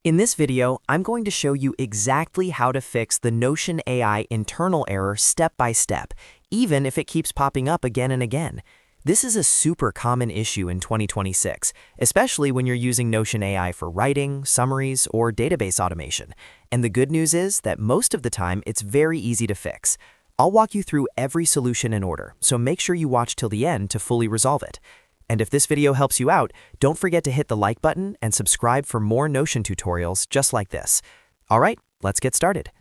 In this video, I'm going to show you exactly how to fix the Notion AI internal error step by step, even if it keeps popping up again and again. This is a super common issue in 2026, especially when you're using Notion AI for writing, summaries, or database automation. And the good news is that most of the time, it's very easy to fix. I'll walk you through every solution in order, so make sure you watch till the end to fully resolve it. And if this video helps you out, don't forget to hit the like button and subscribe for more Notion tutorials just like this. All right, let's get started.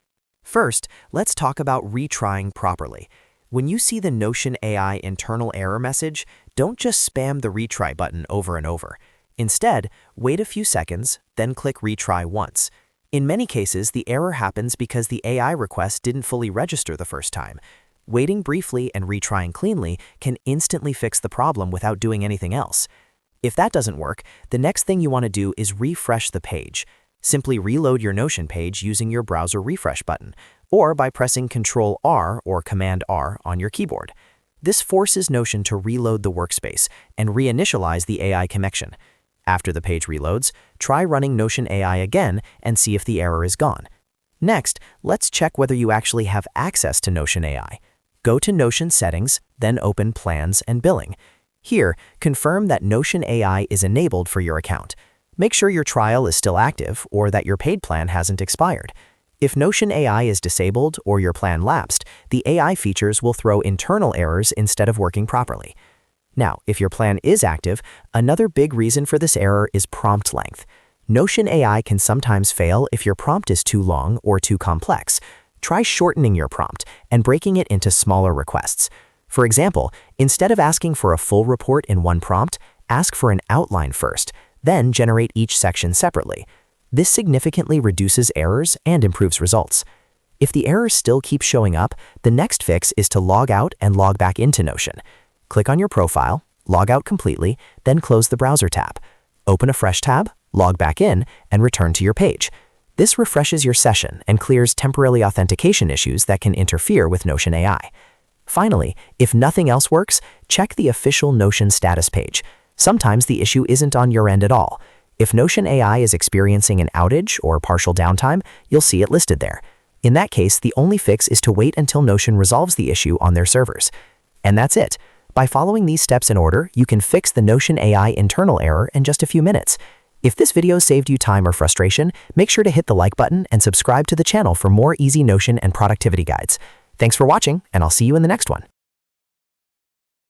First, let's talk about retrying properly. When you see the Notion AI internal error message, don't just spam the retry button over and over. Instead, wait a few seconds, then click retry once. In many cases, the error happens because the AI request didn't fully register the first time. Waiting briefly and retrying cleanly can instantly fix the problem without doing anything else. If that doesn't work, the next thing you want to do is refresh the page. Simply reload your Notion page using your browser refresh button, or by pressing Ctrl-R or Command-R on your keyboard. This forces Notion to reload the workspace and reinitialize the AI connection. After the page reloads, try running Notion AI again and see if the error is gone. Next, let's check whether you actually have access to Notion AI. Go to Notion Settings, then open Plans and Billing. Here, confirm that Notion AI is enabled for your account. Make sure your trial is still active or that your paid plan hasn't expired. If Notion AI is disabled or your plan lapsed, the AI features will throw internal errors instead of working properly. Now, if your plan is active, another big reason for this error is prompt length. Notion AI can sometimes fail if your prompt is too long or too complex. Try shortening your prompt and breaking it into smaller requests. For example, instead of asking for a full report in one prompt, ask for an outline first, then generate each section separately. This significantly reduces errors and improves results. If the errors still keep showing up, the next fix is to log out and log back into Notion. Click on your profile, log out completely, then close the browser tab. Open a fresh tab, log back in, and return to your page. This refreshes your session and clears temporary authentication issues that can interfere with Notion AI. Finally, if nothing else works, check the official Notion status page. Sometimes the issue isn't on your end at all. If Notion AI is experiencing an outage or partial downtime, you'll see it listed there. In that case, the only fix is to wait until Notion resolves the issue on their servers. And that's it. By following these steps in order, you can fix the Notion AI internal error in just a few minutes. If this video saved you time or frustration, make sure to hit the like button and subscribe to the channel for more easy Notion and productivity guides. Thanks for watching, and I'll see you in the next one.